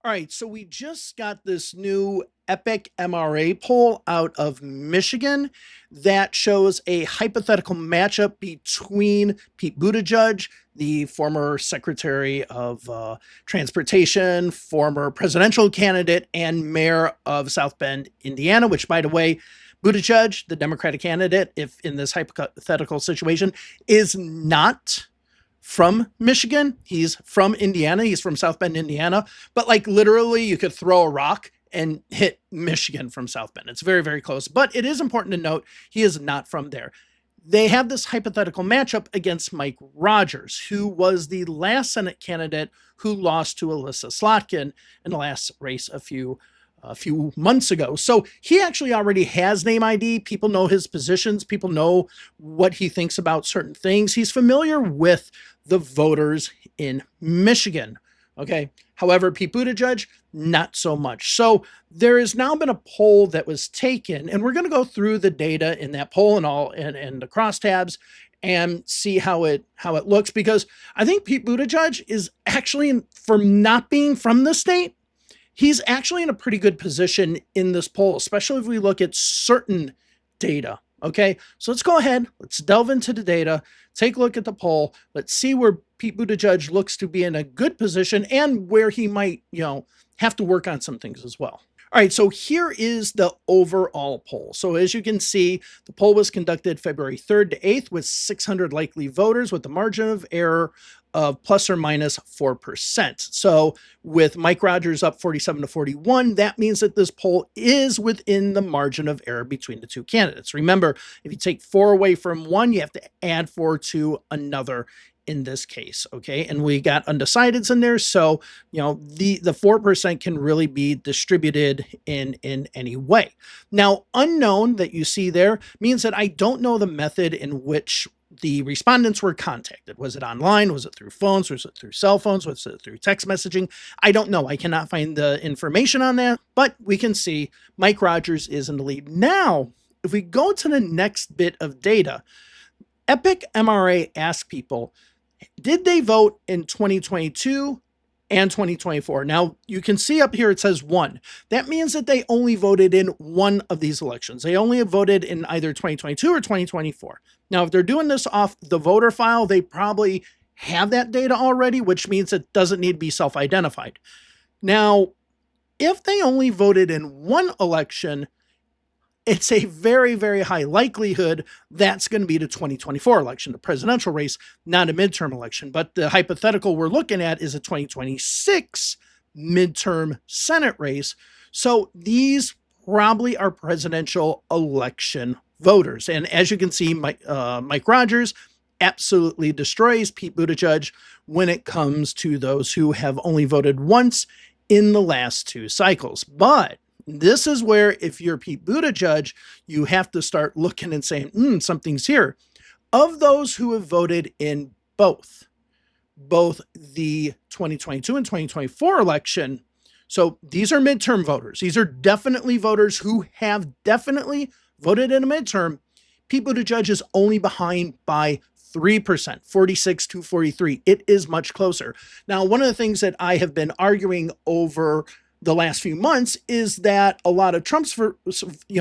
All right, so we just got this new Epic MRA poll out of Michigan that shows a hypothetical matchup between Pete Buttigieg, the former Secretary of Transportation, former presidential candidate, and mayor of South Bend, Indiana, which, by the way, Buttigieg, the Democratic candidate, if in this hypothetical situation, is not from Michigan. He's from Indiana. He's from South Bend, Indiana. But like literally, you could throw a rock and hit Michigan from South Bend. It's very, very close. But it is important to note he is not from there. They have this hypothetical matchup against Mike Rogers, who was the last Senate candidate who lost to Alyssa Slotkin in the last race a few months ago. So he actually already has name ID. People know his positions. People know what he thinks about certain things. He's familiar with the voters in Michigan. Okay. However, Pete Buttigieg, not so much. So there has now been a poll that was taken, and we're going to go through the data in that poll and the crosstabs and see how it looks, because I think Pete Buttigieg is actually, for not being from the state, he's actually in a pretty good position in this poll, especially if we look at certain data. Okay, so let's go ahead. Let's delve into the data, take a look at the poll. Let's see where Pete Buttigieg looks to be in a good position and where he might, have to work on some things as well. All right, so here is the overall poll. So as you can see, the poll was conducted February 3rd to 8th with 600 likely voters with a margin of error of plus or minus 4%. So with Mike Rogers up 47 to 41, that means that this poll is within the margin of error between the two candidates. Remember, if you take 4 away from one, you have to add 4 to another in this case. Okay. And we got undecideds in there. So, the 4% can really be distributed in any way. Now, unknown that you see there means that I don't know the method in which the respondents were contacted. Was it online? Was it through phones? Was it through cell phones? Was it through text messaging? I don't know. I cannot find the information on that, but we can see Mike Rogers is in the lead. Now, if we go to the next bit of data, Epic MRA asked people, did they vote in 2022 and 2024? Now, you can see up here it says 1. That means that they only voted in one of these elections. They only voted in either 2022 or 2024. Now, if they're doing this off the voter file, they probably have that data already, which means it doesn't need to be self-identified. Now, if they only voted in one election, it's a very, very high likelihood that's going to be the 2024 election, the presidential race, not a midterm election. But the hypothetical we're looking at is a 2026 midterm Senate race. So these probably are presidential election voters. And as you can see, Mike Rogers absolutely destroys Pete Buttigieg when it comes to those who have only voted once in the last 2 cycles. But this is where, if you're Pete Buttigieg, you have to start looking and saying, something's here. Of those who have voted in both the 2022 and 2024 election, so these are midterm voters. These are definitely voters who have definitely voted in a midterm. Pete Buttigieg is only behind by 3%, 46 to 43. It is much closer. Now, one of the things that I have been arguing over the last few months is that a lot of Trump's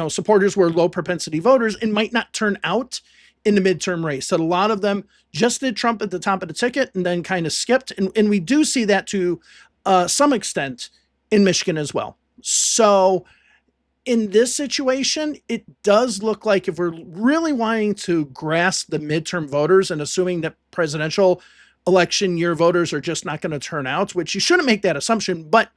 supporters were low propensity voters and might not turn out in the midterm race. So a lot of them just did Trump at the top of the ticket and then kind of skipped. And we do see that to some extent in Michigan as well. So in this situation, it does look like if we're really wanting to grasp the midterm voters and assuming that presidential election year voters are just not going to turn out, which you shouldn't make that assumption, but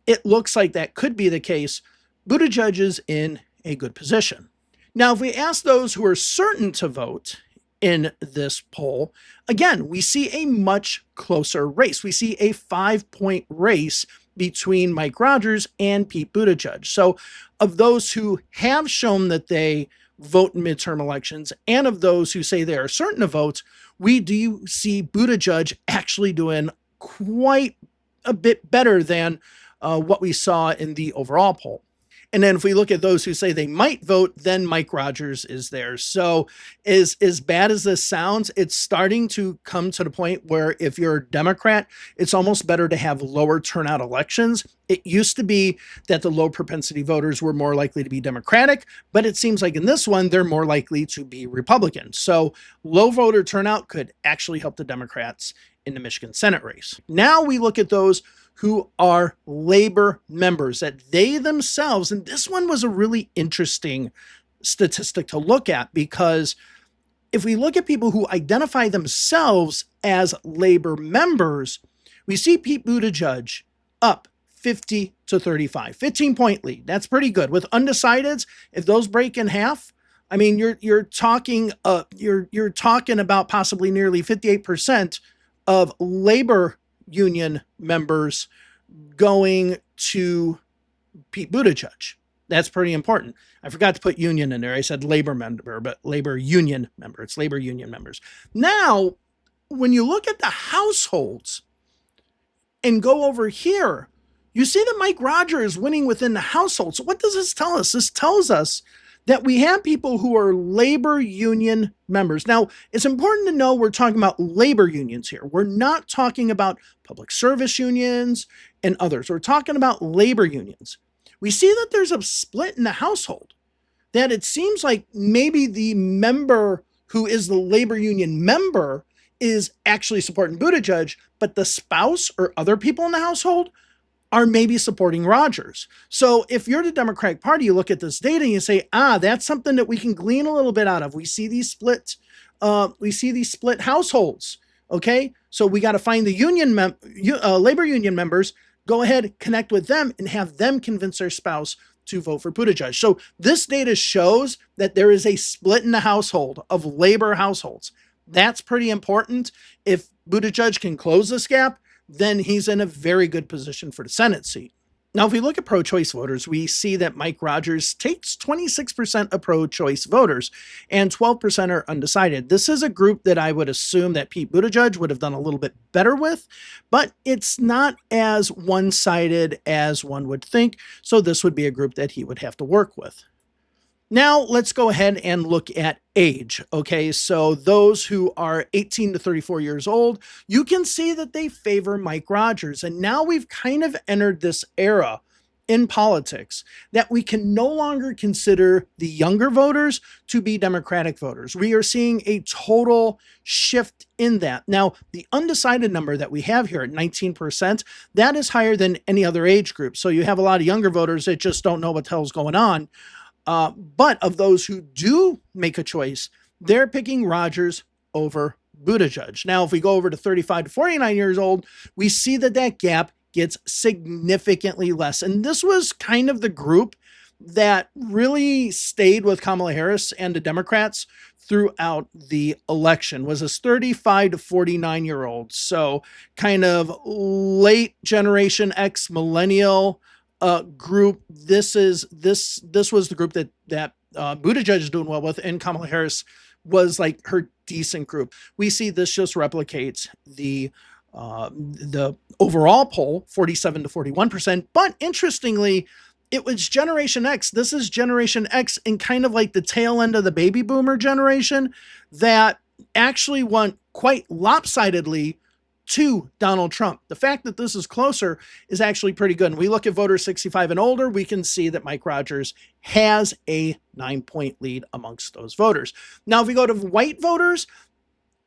it looks like that could be the case, Buttigieg is in a good position. Now, if we ask those who are certain to vote in this poll, again, we see a much closer race. We see a 5-point race between Mike Rogers and Pete Buttigieg. So of those who have shown that they vote in midterm elections and of those who say they are certain to vote, we do see Buttigieg actually doing quite a bit better than what we saw in the overall poll. And then if we look at those who say they might vote, then Mike Rogers is there. So as bad as this sounds, it's starting to come to the point where if you're a Democrat, it's almost better to have lower turnout elections. It used to be that the low propensity voters were more likely to be Democratic, but it seems like in this one, they're more likely to be Republican. So low voter turnout could actually help the Democrats in the Michigan Senate race. Now we look at those who are labor members, that they themselves, and this one was a really interesting statistic to look at, because if we look at people who identify themselves as labor members, we see Pete Buttigieg up 50 to 35, 15-point lead. That's pretty good. With undecideds, if those break in half, I mean, you're talking about possibly nearly 58% of labor union members going to Pete Buttigieg. That's pretty important. I forgot to put union in there. I said labor member, but labor union member. It's labor union members. Now, when you look at the households and go over here, you see that Mike Rogers is winning within the household. So what does this tell us? This tells us that we have people who are labor union members. Now, it's important to know we're talking about labor unions here. We're not talking about public service unions and others. We're talking about labor unions. We see that there's a split in the household, that it seems like maybe the member who is the labor union member is actually supporting Buttigieg, but the spouse or other people in the household are maybe supporting Rogers. So if you're the Democratic Party, you look at this data and you say, that's something that we can glean a little bit out of. We see these split households. Okay, so we got to find the labor union members, go ahead, connect with them, and have them convince their spouse to vote for Buttigieg. So this data shows that there is a split in the household of labor households. That's pretty important. If Buttigieg can close this gap, then he's in a very good position for the Senate seat. Now, if we look at pro-choice voters, we see that Mike Rogers takes 26% of pro-choice voters and 12% are undecided. This is a group that I would assume that Pete Buttigieg would have done a little bit better with, but it's not as one-sided as one would think. So this would be a group that he would have to work with. Now, let's go ahead and look at age. Okay, so those who are 18 to 34 years old, you can see that they favor Mike Rogers. And now we've kind of entered this era in politics that we can no longer consider the younger voters to be Democratic voters. We are seeing a total shift in that. Now, the undecided number that we have here at 19%, that is higher than any other age group. So you have a lot of younger voters that just don't know what the hell's going on. But of those who do make a choice, they're picking Rogers over Buttigieg. Now, if we go over to 35 to 49 years old, we see that that gap gets significantly less. And this was kind of the group that really stayed with Kamala Harris and the Democrats throughout the election, was this 35 to 49 year olds. So kind of late Generation X millennial group. This was the group that Buttigieg is doing well with, and Kamala Harris was like her decent group. We see this just replicates the overall poll, 47 to 41%. But interestingly, it was Generation X. This is Generation X in kind of like the tail end of the baby boomer generation that actually went quite lopsidedly to Donald Trump. The fact that this is closer is actually pretty good. And we look at voters 65 and older, we can see that Mike Rogers has a 9-point lead amongst those voters. Now, if we go to white voters,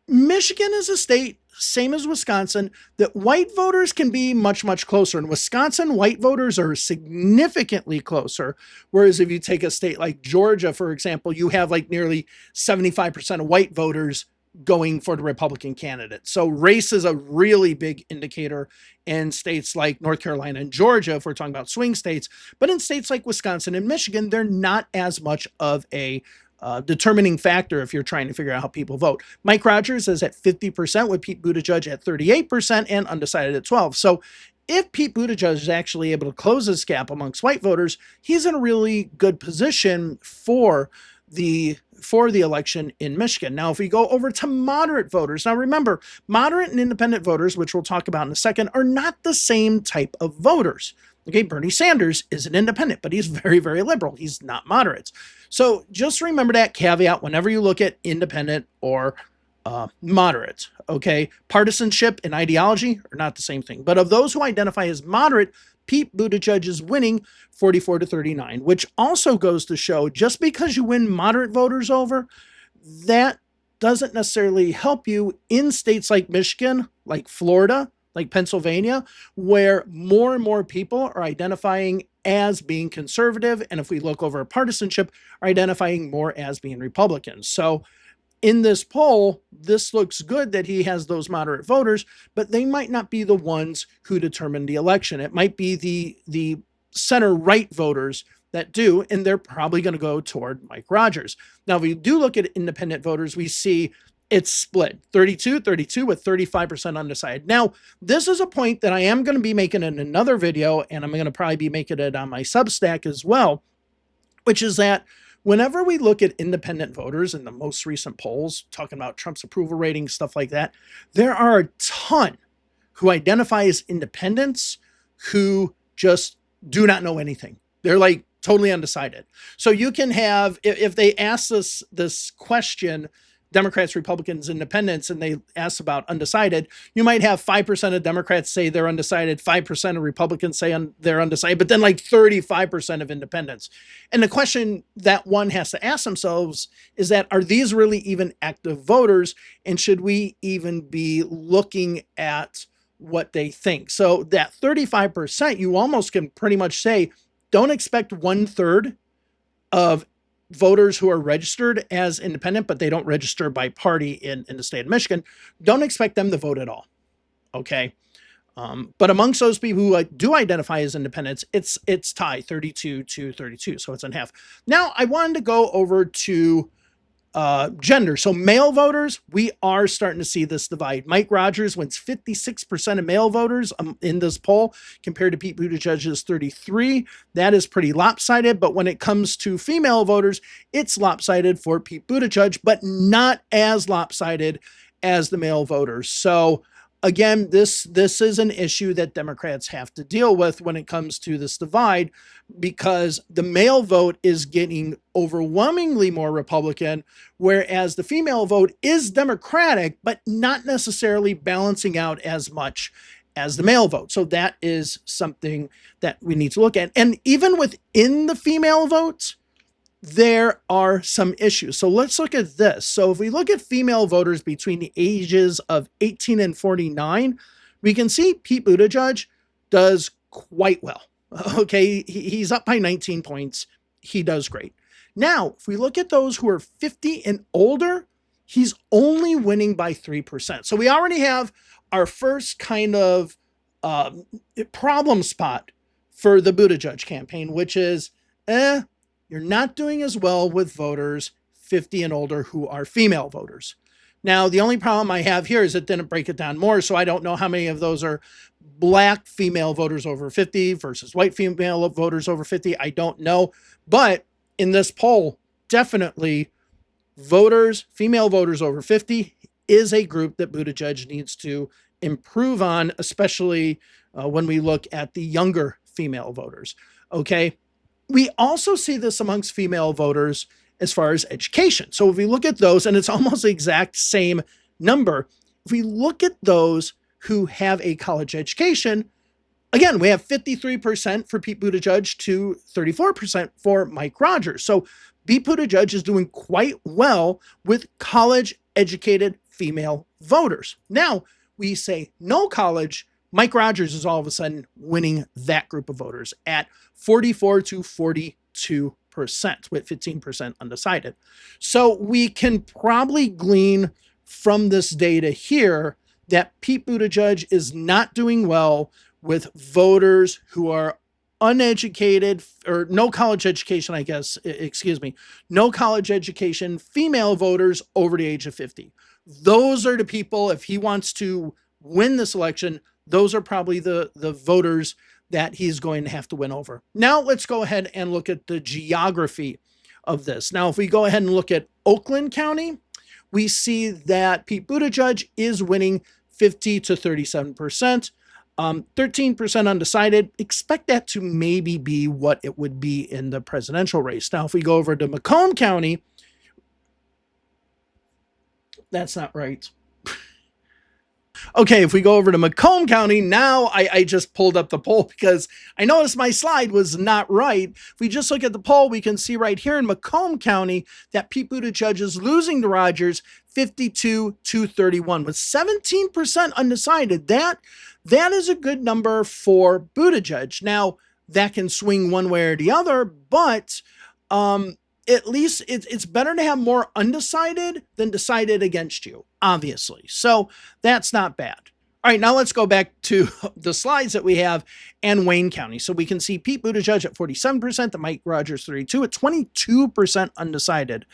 Michigan is a state, same as Wisconsin, that white voters can be much, much closer. In Wisconsin, white voters are significantly closer. Whereas if you take a state like Georgia, for example, you have like nearly 75% of white voters going for the Republican candidate. So race is a really big indicator in states like North Carolina and Georgia, if we're talking about swing states. But in states like Wisconsin and Michigan, they're not as much of a determining factor if you're trying to figure out how people vote. Mike Rogers is at 50% with Pete Buttigieg at 38% and undecided at 12%. So if Pete Buttigieg is actually able to close this gap amongst white voters, he's in a really good position for the for the election in Michigan. Now, if we go over to moderate voters, now remember, moderate and independent voters, which we'll talk about in a second, are not the same type of voters. Okay, Bernie Sanders is an independent, but he's very, very liberal. He's not moderate. So just remember that caveat whenever you look at independent or moderate. Okay, partisanship and ideology are not the same thing. But of those who identify as moderate, Pete Buttigieg is winning 44-39, which also goes to show just because you win moderate voters over, that doesn't necessarily help you in states like Michigan, like Florida, like Pennsylvania, where more and more people are identifying as being conservative. And if we look over at partisanship, are identifying more as being Republicans. So in this poll, this looks good that he has those moderate voters, but they might not be the ones who determine the election. It might be the center-right voters that do, and they're probably going to go toward Mike Rogers. Now, if we do look at independent voters, we see it's split 32-32 with 35% undecided. Now, this is a point that I am going to be making in another video, and I'm going to probably be making it on my Substack as well, which is that whenever we look at independent voters in the most recent polls, talking about Trump's approval rating, stuff like that, there are a ton who identify as independents who just do not know anything. They're like totally undecided. So you can have, if they ask this question, Democrats, Republicans, Independents, and they ask about undecided, you might have 5% of Democrats say they're undecided, 5% of Republicans say they're undecided, but then like 35% of Independents. And the question that one has to ask themselves is that, are these really even active voters? And should we even be looking at what they think? So that 35%, you almost can pretty much say, don't expect 1/3 of voters who are registered as independent, but they don't register by party in the state of Michigan. Don't expect them to vote at all. Okay. But amongst those people who do identify as independents, it's tie 32-32. So it's in half. Now I wanted to go over to gender. So male voters, we are starting to see this divide. Mike Rogers wins 56% of male voters in this poll compared to Pete Buttigieg's 33. That is pretty lopsided. But when it comes to female voters, it's lopsided for Pete Buttigieg, but not as lopsided as the male voters. So again, this is an issue that Democrats have to deal with when it comes to this divide, because the male vote is getting overwhelmingly more Republican, whereas the female vote is Democratic, but not necessarily balancing out as much as the male vote. So that is something that we need to look at. And even within the female votes, there are some issues. So let's look at this. So if we look at female voters between the ages of 18 and 49, we can see Pete Buttigieg does quite well. Okay, he's up by 19 points. He does great. Now, if we look at those who are 50 and older, he's only winning by 3%. So we already have our first kind of problem spot for the Buttigieg campaign, which is, you're not doing as well with voters 50 and older who are female voters. Now, the only problem I have here is it didn't break it down more, so I don't know how many of those are black female voters over 50 versus white female voters over 50. I don't know. But in this poll, definitely female voters over 50 is a group that Buttigieg needs to improve on, especially when we look at the younger female voters. Okay. We also see this amongst female voters as far as education. So if we look at those, and it's almost the exact same number, if we look at those who have a college education, again, we have 53% for Pete Buttigieg to 34% for Mike Rogers. So Pete Buttigieg is doing quite well with college-educated female voters. Now, we say no college, Mike Rogers is all of a sudden winning that group of voters at 44-42% with 15% undecided. So we can probably glean from this data here that Pete Buttigieg is not doing well with voters who are uneducated or no college education, no college education, female voters over the age of 50. Those are the people, if he wants to win this election, those are probably the voters that he's going to have to win over. Now let's go ahead and look at the geography of this. Now, if we go ahead and look at Oakland County, we see that Pete Buttigieg is winning 50 to 37%. 13% undecided. Expect that to maybe be what it would be in the presidential race. Now, if we go over to Macomb County, that's not right. Okay, if we go over to Macomb County, now I just pulled up the poll because I noticed my slide was not right. If we just look at the poll, we can see right here in Macomb County that Pete Buttigieg is losing to Rogers 52 to 31 with 17% undecided. That is a good number for Buttigieg. Now, that can swing one way or the other, but at least it's better to have more undecided than decided against you, obviously. So that's not bad. All right, now let's go back to the slides that we have and Wayne County. So we can see Pete Buttigieg at 47%, the Mike Rogers 32 at 22% undecided.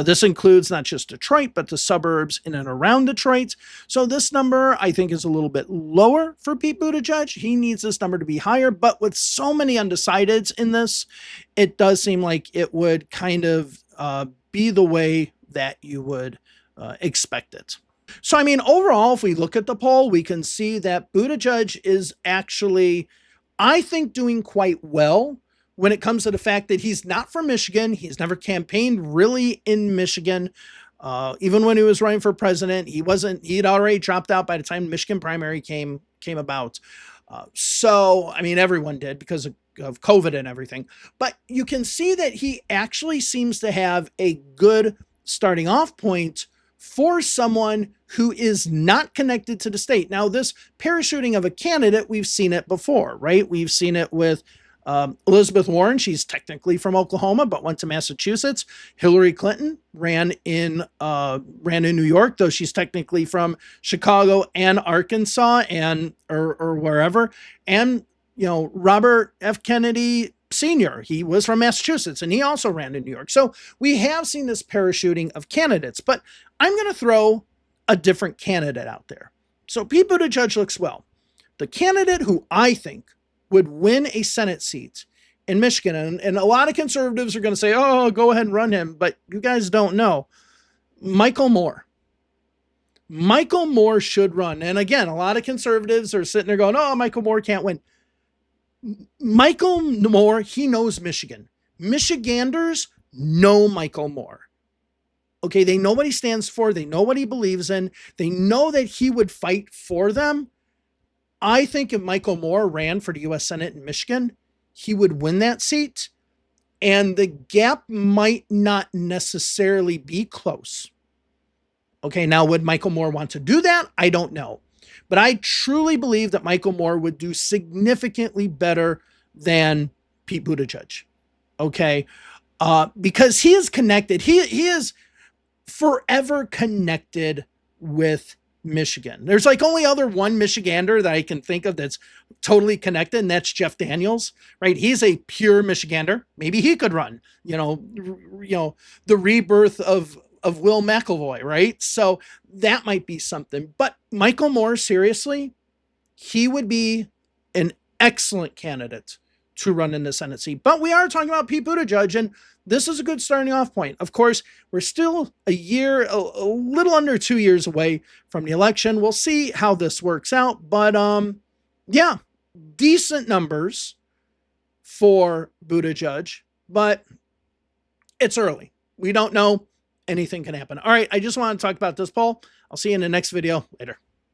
This includes not just Detroit, but the suburbs in and around Detroit. So this number, I think, is a little bit lower for Pete Buttigieg. He needs this number to be higher, but with so many undecideds in this, it does seem like it would kind of be the way that you would expect it. So, I mean, overall, if we look at the poll, we can see that Buttigieg is actually, I think, doing quite well when it comes to the fact that he's not from Michigan. He's never campaigned really in Michigan. Even when he was running for president, he'd already dropped out by the time the Michigan primary came about. So, I mean, everyone did because of COVID and everything. But you can see that he actually seems to have a good starting off point for someone who is not connected to the state. Now, this parachuting of a candidate, we've seen it before, right? We've seen it with Elizabeth Warren. She's technically from Oklahoma, but went to Massachusetts. Hillary Clinton ran in New York, though she's technically from Chicago and Arkansas and or wherever. And Robert F. Kennedy Sr., he was from Massachusetts, and he also ran in New York. So we have seen this parachuting of candidates, but I'm going to throw a different candidate out there. So Pete Buttigieg looks well. The candidate who I think would win a Senate seat in Michigan, and a lot of conservatives are going to say, oh, go ahead and run him, but you guys don't know. Michael Moore. Michael Moore should run. And again, a lot of conservatives are sitting there going, oh, Michael Moore can't win. Michael Moore, he knows Michigan. Michiganders know Michael Moore. Okay, they know what he stands for. They know what he believes in. They know that he would fight for them. I think if Michael Moore ran for the U.S. Senate in Michigan, he would win that seat. And the gap might not necessarily be close. Okay, now would Michael Moore want to do that? I don't know. But I truly believe that Michael Moore would do significantly better than Pete Buttigieg. Okay, because he is connected. He is forever connected with Michigan. There's like only other one Michigander that I can think of that's totally connected, and that's Jeff Daniels, right? He's a pure Michigander. Maybe he could run, the rebirth of Will McElroy, right? So that might be something. But Michael Moore, seriously, he would be an excellent candidate to run in the Senate seat. But we are talking about Pete Buttigieg, and this is a good starting off point. Of course, we're still a little under 2 years away from the election. We'll see how this works out. But yeah, decent numbers for Buttigieg, but it's early. We don't know. Anything can happen. All right, I just want to talk about this poll. I'll see you in the next video. Later.